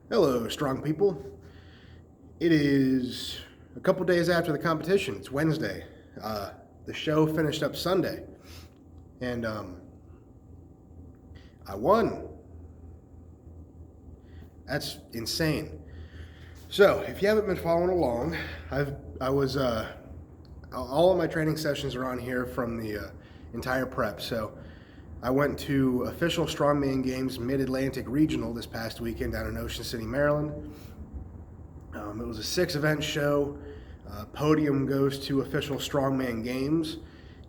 Hello, strong people. It is a couple days after the competition. It's Wednesday. The show finished up Sunday, and I won. That's insane. So, if you haven't been following along, I was all of my training sessions are on here from the entire prep. So, I went to official Strongman Games Mid-Atlantic Regional this past weekend down in Ocean City, Maryland. It was a 6-event show. Podium goes to official Strongman Games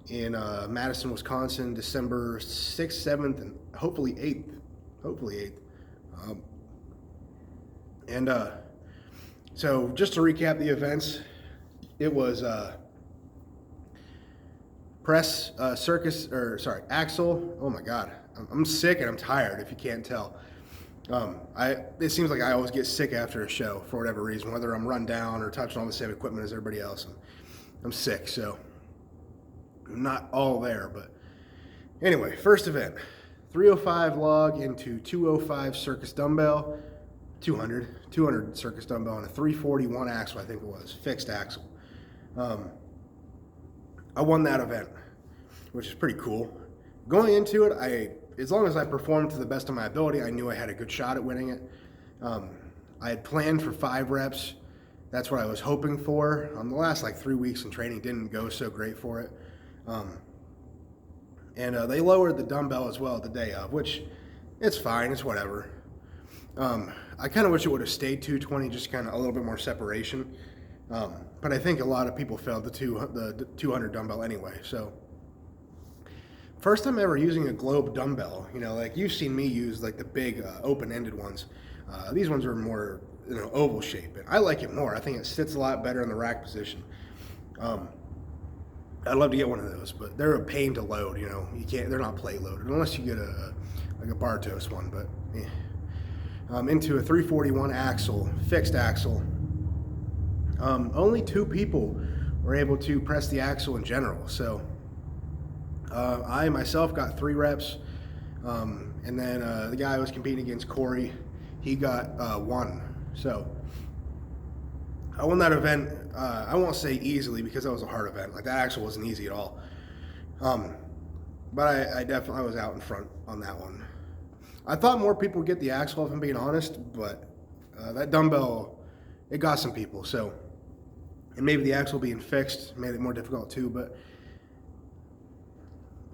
in Madison, Wisconsin, December 6th, 7th, and hopefully 8th. Hopefully 8th. So just to recap the events, it was press, axle. Oh my God, I'm sick and I'm tired if you can't tell. It seems like I always get sick after a show for whatever reason, whether I'm run down or touching all the same equipment as everybody else. I'm sick, so I'm not all there. But anyway, first event, 305 log into 205 circus dumbbell, 200 circus dumbbell, and a 341 axle, I think it was, fixed axle. I won that event, which is pretty cool. Going into it, as long as I performed to the best of my ability, I knew I had a good shot at winning it. I had planned for 5 reps. That's what I was hoping for. The last 3 weeks in training didn't go so great for it. They lowered the dumbbell as well the day of, which it's fine, it's whatever. I kind of wish it would have stayed 220, just kind of a little bit more separation. But I think a lot of people failed the 200 dumbbell anyway. So first time ever using a globe dumbbell. You've seen me use the big open-ended ones. These ones are more oval shape, and I like it more. I think it sits a lot better in the rack position. I'd love to get one of those, but they're a pain to load. You can't. They're not plate loaded unless you get a Bartos one. But into a 341 axle, fixed axle. Only 2 people were able to press the axle in general. So I myself got 3 reps, and then the guy I was competing against, Corey, he got 1. So I won that event. I won't say easily because that was a hard event. That axle wasn't easy at all. But I definitely was out in front on that one. I thought more people would get the axle, if I'm being honest, but that dumbbell, it got some people. So, and maybe the axle being fixed made it more difficult too, but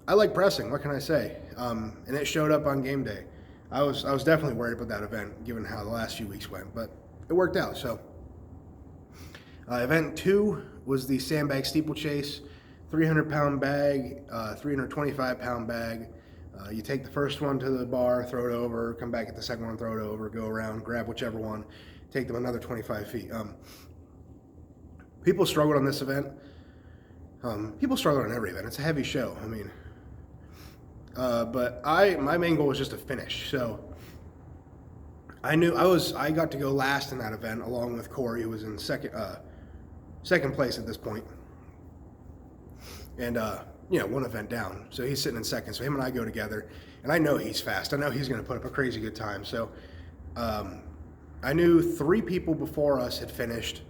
I like pressing, what can I say? And it showed up on game day. I was definitely worried about that event, given how the last few weeks went, but it worked out. So, event 2 was the sandbag steeplechase, 300-pound bag, 325-pound bag. You take the first one to the bar, throw it over, come back at the second one, throw it over, go around, grab whichever one, take them another 25 feet. People struggled on this event. People struggle on every event. It's a heavy show. But my main goal was just to finish. So I knew I got to go last in that event along with Corey, who was in second place at this point. And one event down. So he's sitting in second. So him and I go together, and I know he's fast. I know he's going to put up a crazy good time. So I knew 3 people before us had finished,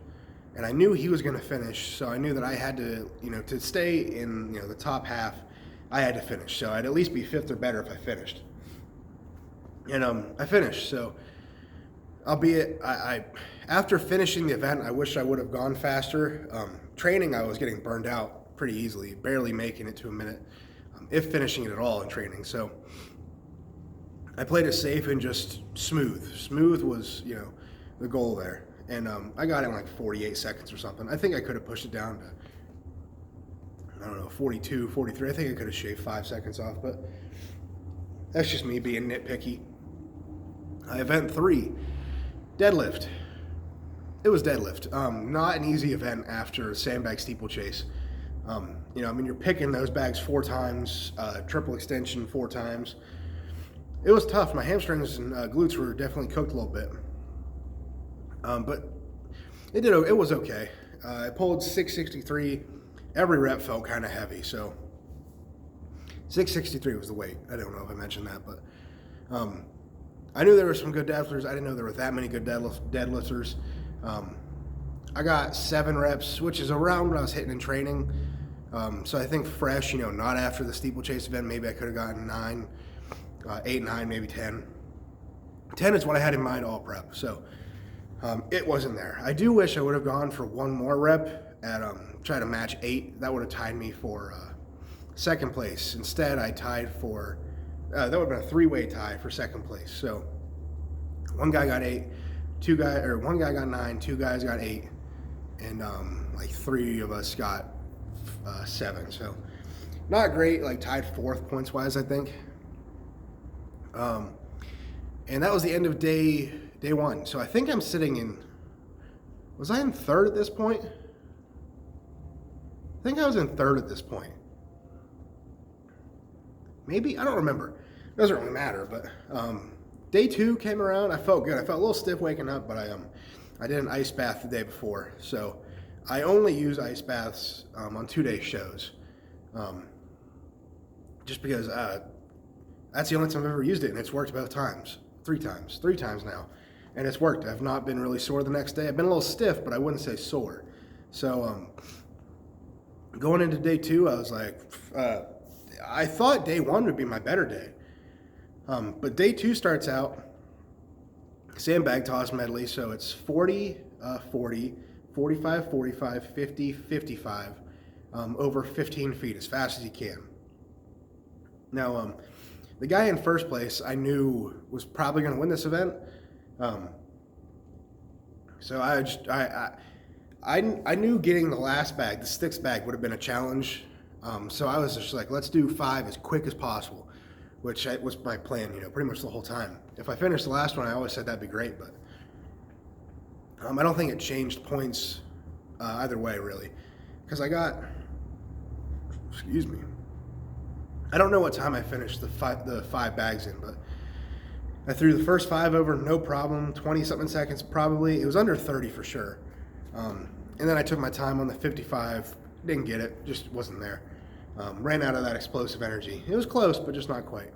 and I knew he was going to finish. So I knew that I had to, to stay in, the top half, I had to finish. So I'd at least be 5th or better if I finished. And I finished. So albeit I after finishing the event, I wish I would have gone faster. Training, I was getting burned out pretty easily, barely making it to a minute, if finishing it at all in training. So I played it safe and just smooth. Smooth was, the goal there. And I got it in 48 seconds or something. I think I could have pushed it down to, 42, 43. I think I could have shaved 5 seconds off, but that's just me being nitpicky. Event 3, deadlift. It was deadlift. Not an easy event after sandbag steeplechase. You're picking those bags 4 times, triple extension 4 times. It was tough. My hamstrings and glutes were definitely cooked a little bit. But it was okay. I pulled 663. Every rep felt kind of heavy, so 663 was the weight. I don't know if I mentioned that, but I knew there were some good deadlifters. I didn't know there were that many good deadlifters. I got 7 reps, which is around what I was hitting in training. So I think fresh, not after the steeplechase event, maybe I could have gotten 9, 8, 9, maybe 10. 10 is what I had in mind all prep. So it wasn't there. I do wish I would have gone for one more rep at try to match 8. That would have tied me for second place. Instead, I tied for that would have been a 3-way tie for second place. So one guy got 8, one guy got 9, 2 guys got 8, and like 3 of us got 7. So not great. Like tied 4th points wise, I think. And that was the end of day 1. So I think I'm sitting in. Was I in 3rd at this point? I think I was in 3rd at this point. Maybe, I don't remember. It doesn't really matter. But day 2 came around. I felt good. I felt a little stiff waking up, but I did an ice bath the day before. So I only use ice baths on 2-day shows, just because that's the only time I've ever used it, and it's worked both times. 3 times now, and it's worked. I've not been really sore the next day. I've been a little stiff, but I wouldn't say sore. So going into day 2, I was like, I thought day 1 would be my better day, but day 2 starts out sandbag toss medley, so it's 40, 40, 45, 45, 50, 55, over 15 feet as fast as you can. Now, the guy in first place I knew was probably going to win this event. So I knew getting the last bag, the sticks bag, would have been a challenge. So I was just like, let's do 5 as quick as possible, which was my plan, pretty much the whole time. If I finished the last one, I always said that'd be great, but I don't think it changed points either way, really, because I don't know what time I finished the 5 bags in, but I threw the first 5 over, no problem, 20-something seconds probably. It was under 30 for sure. And then I took my time on the 55, didn't get it, just wasn't there. Ran out of that explosive energy. It was close, but just not quite.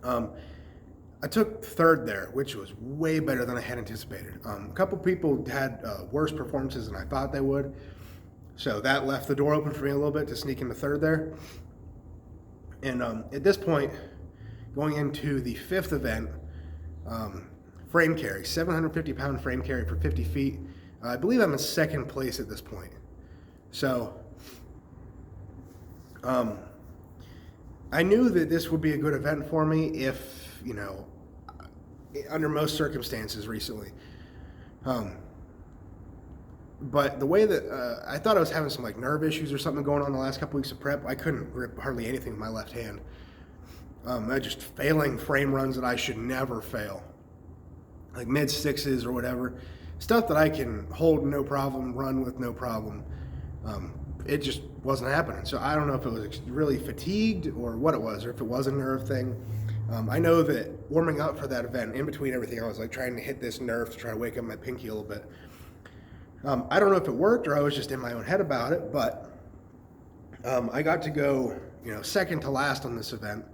I took 3rd there, which was way better than I had anticipated. A couple people had worse performances than I thought they would, so that left the door open for me a little bit to sneak into 3rd there. And at this point, going into the 5th event, frame carry, 750-pound frame carry for 50 feet. I believe I'm in 2nd place at this point. So I knew that this would be a good event for me if, under most circumstances recently. But the way that I thought I was having some nerve issues or something going on the last couple weeks of prep, I couldn't grip hardly anything with my left hand. I just failing frame runs that I should never fail, like mid 6s or whatever, stuff that I can hold no problem, run with no problem. It just wasn't happening. So I don't know if it was really fatigued or what it was, or if it was a nerve thing. I know that warming up for that event, in between everything, I was trying to hit this nerve to try to wake up my pinky a little bit. I don't know if it worked or I was just in my own head about it, but I got to go, second to last on this event.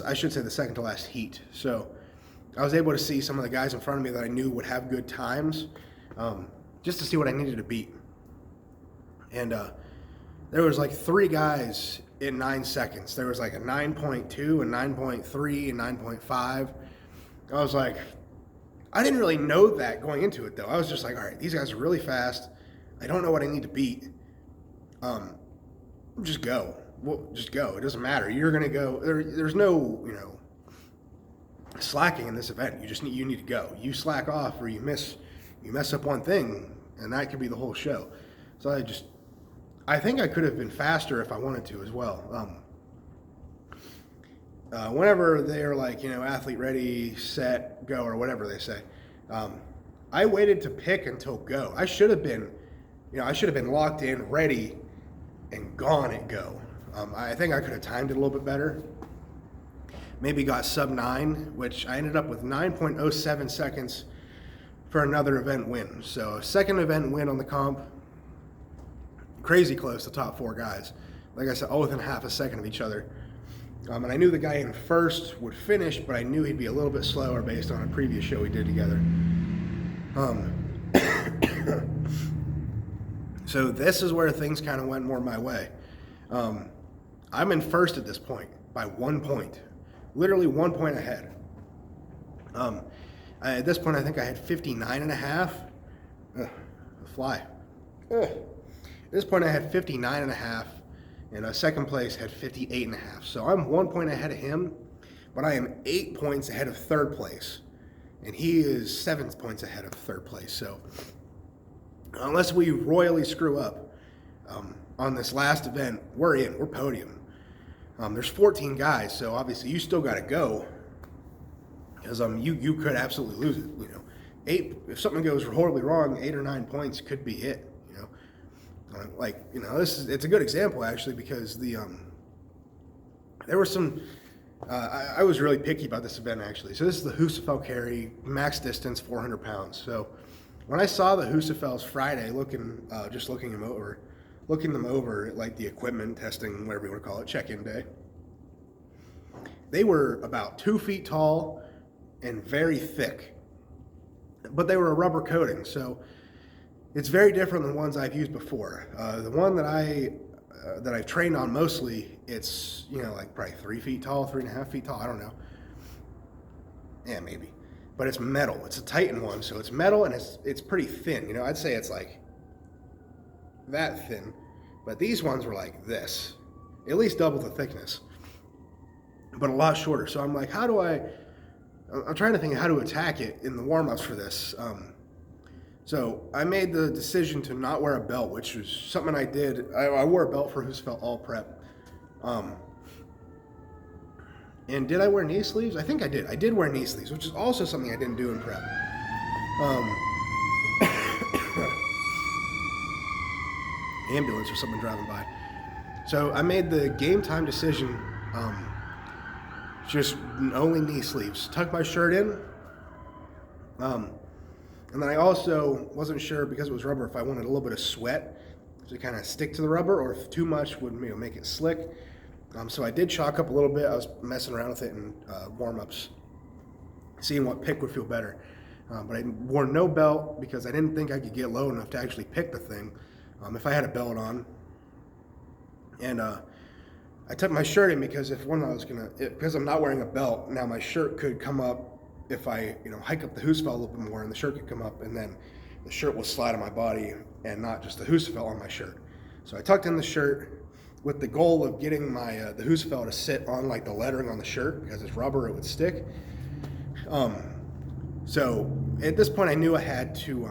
I should say the second to last heat. So I was able to see some of the guys in front of me that I knew would have good times, just to see what I needed to beat. And there was 3 guys in 9 seconds. There was a 9.2, a 9.3, and 9.5. I was like, I didn't really know that going into it, though. I was just like, all right, these guys are really fast. I don't know what I need to beat. Just go. Well, just go. It doesn't matter. You're going to go. There's no, slacking in this event. You need to go. You slack off or you mess up one thing, and that could be the whole show. So I think I could have been faster if I wanted to as well. Whenever they're athlete ready, set, go, or whatever they say, I waited to pick until go. I should have been locked in, ready, and gone at go. I think I could have timed it a little bit better. Maybe got sub 9, which I ended up with 9.07 seconds for another event win. So 2nd event win on the comp. Crazy close to top 4 guys. Like I said, all within half a second of each other. And I knew the guy in first would finish, but I knew he'd be a little bit slower based on a previous show we did together. So this is where things kind of went more my way. I'm in first at this point by 1 point, literally 1 point ahead. At this point, I think I had 59 and a half. Fly. At this point, I had 59 and a half, and second place had 58 and a half. So I'm 1 point ahead of him, but I am 8 points ahead of third place, and he is 7 points ahead of third place. So unless we royally screw up on this last event, we're in. We're podium. There's 14 guys, so obviously you still got to go, because you could absolutely lose it. You know, 8, if something goes horribly wrong, 8 or 9 points could be it. You know, it's a good example actually, because there were some. I was really picky about this event actually. So this is the Husafell carry, max distance 400 pounds. So when I saw the Husafels Friday, looking them over, like the equipment testing, whatever you want to call it, check-in day, they were about 2 feet tall and very thick, but they were a rubber coating, so it's very different than the ones I've used before. The one that I've trained on mostly, it's, you know, like probably 3 feet tall, 3.5 feet tall, I don't know. Yeah, maybe. But it's metal. It's a Titan one, so it's metal and it's pretty thin. You know, I'd say it's like that thin. But these ones were like this, at least double the thickness, but a lot shorter. So I'm like, I'm trying to think of how to attack it in the warm-ups for this. So I made the decision to not wear a belt, which was something I did. I wore a belt for Husafell all prep. And did I wear knee sleeves? I think I did. I did wear knee sleeves, which is also something I didn't do in prep. Ambulance or someone driving by. So I made the game time decision, just only knee sleeves. Tuck my shirt in. And then I also wasn't sure, because it was rubber, if I wanted a little bit of sweat to kind of stick to the rubber, or if too much would, you know, make it slick. So I did chalk up a little bit. I was messing around with it in warm-ups, seeing what pick would feel better. But I wore no belt because I didn't think I could get low enough to actually pick the thing if I had a belt on. And I tucked my shirt in because because I'm not wearing a belt, now my shirt could come up if I, you know, hike up the Husafell a little bit more, and the shirt could come up, and then the shirt will slide on my body and not just the Husafell on my shirt. So I tucked in the shirt with the goal of getting my the Husafell to sit on like the lettering on the shirt, because it's rubber, it would stick. So at this point I knew I had to,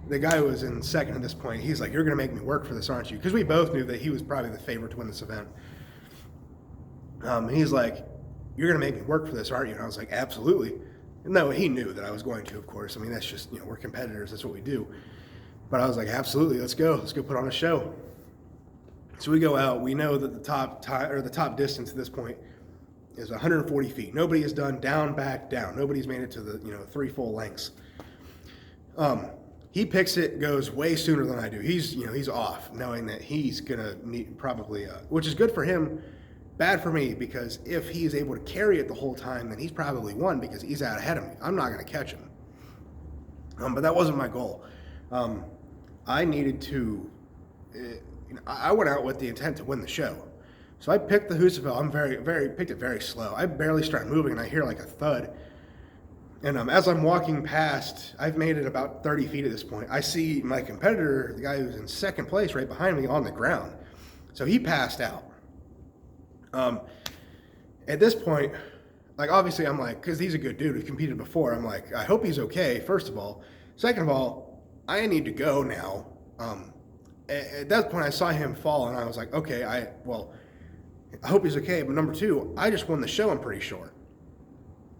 the guy who was in second at this point, he's like, "You're going to make me work for this, aren't you?" Because we both knew that he was probably the favorite to win this event. And he's like, "You're going to make me work for this, aren't you?" And I was like, "Absolutely." No, he knew that I was going to, of course. I mean, that's just, you know, we're competitors. That's what we do. But I was like, "Absolutely, let's go. Let's go put on a show." So we go out. We know that the top distance at this point is 140 feet. Nobody has done down, back, down. Nobody's made it to the, you know, 3 full lengths. He picks it, goes way sooner than I do. He's off, knowing that he's gonna need probably, which is good for him, bad for me, because if he's able to carry it the whole time, then he's probably won because he's out ahead of me. I'm not gonna catch him. But that wasn't my goal. I needed to. I went out with the intent to win the show, so I picked the Husafell. Picked it very slow. I barely start moving, and I hear like a thud. And as I'm walking past, I've made it about 30 feet at this point. I see my competitor, the guy who's in second place right behind me, on the ground. So he passed out. At this point, like, obviously I'm like, because he's a good dude, we've competed before, I'm like, I hope he's okay, first of all. Second of all, I need to go now. At that point I saw him fall, and I was like, okay, I hope he's okay. But number two, I just won the show, I'm pretty sure.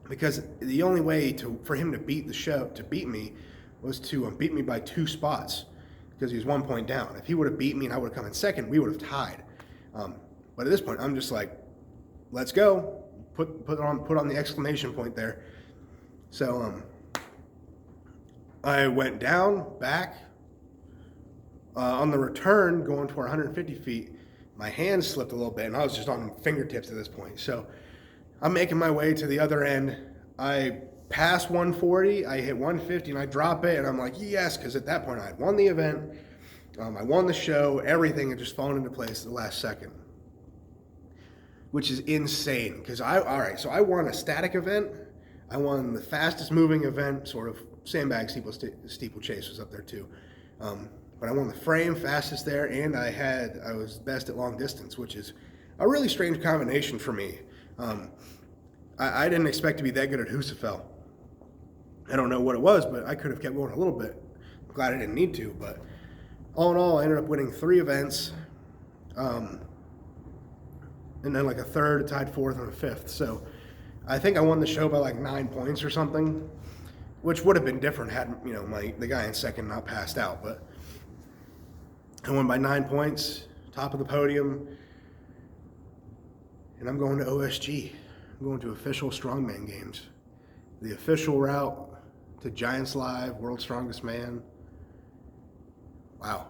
Because the only way for him to beat me was to beat me by 2 spots, because he was 1 point down. If he would have beat me and I would have come in second, we would have tied. But at this point, I'm just like, let's go. Put on the exclamation point there. So I went down, back. On the return, going toward 150 feet, my hand slipped a little bit, and I was just on fingertips at this point. So I'm making my way to the other end. I pass 140, I hit 150, and I drop it, and I'm like, yes, because at that point I had won the event, I won the show, everything had just fallen into place at the last second, which is insane. Because so I won a static event, I won the fastest moving event, sort of sandbag steeplechase was up there too. But I won the frame, fastest there, and I was best at long distance, which is a really strange combination for me. I didn't expect to be that good at Husafell. I don't know what it was, but I could have kept going a little bit. I'm glad I didn't need to, but all in all, I ended up winning 3 events, and then like a third, tied 4th, and a 5th. So I think I won the show by like 9 points or something, which would have been different had the guy in second not passed out. But I won by 9 points, top of the podium, and I'm going to OSG. I'm going to official Strongman Games, the official route to Giants Live, World's Strongest Man. Wow.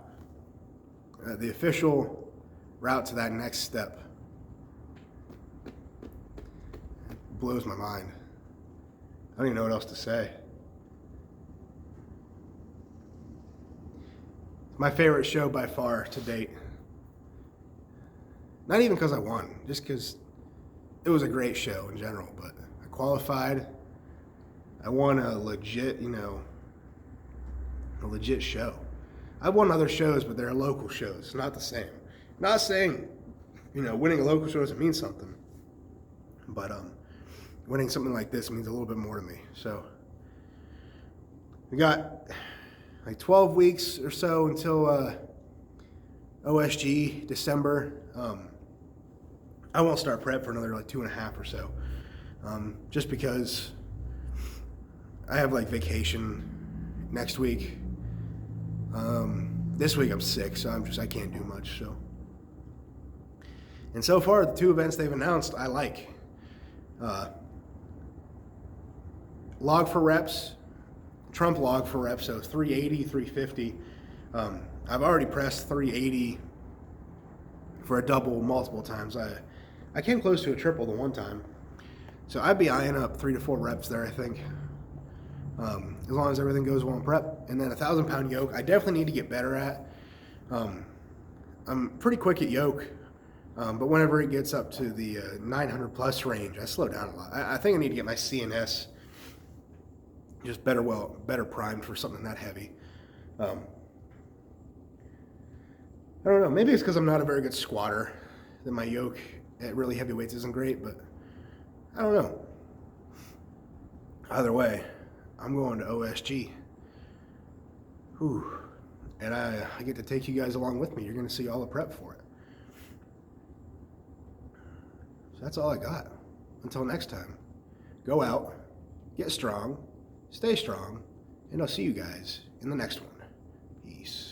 The official route to that next step. It blows my mind. I don't even know what else to say. My favorite show by far to date. Not even because I won, just because it was a great show in general. But I qualified. I won a legit, a legit show. I've won other shows, but they're local shows, not the same. Not saying, winning a local show doesn't mean something, but winning something like this means a little bit more to me. So we got like 12 weeks or so until OSG, December. I won't start prep for another like 2.5 or so, just because I have like vacation next week. This week I'm sick, so I can't do much. So, and so far the 2 events they've announced I like. Log for reps, Trump log for reps, so 380, 350. I've already pressed 380 for a double multiple times. I came close to a triple the one time, so I'd be eyeing up 3 to 4 reps there, I think. As long as everything goes well in prep. And then 1,000-pound yoke, I definitely need to get better at. I'm pretty quick at yoke, but whenever it gets up to the 900 plus range, I slow down a lot. I think I need to get my CNS just better primed for something that heavy. I don't know, maybe it's because I'm not a very good squatter that my yoke at really heavy weights isn't great, but I don't know. Either way, I'm going to OSG. Whew. And I get to take you guys along with me. You're going to see all the prep for it. So that's all I got. Until next time, go out, get strong, stay strong, and I'll see you guys in the next one. Peace.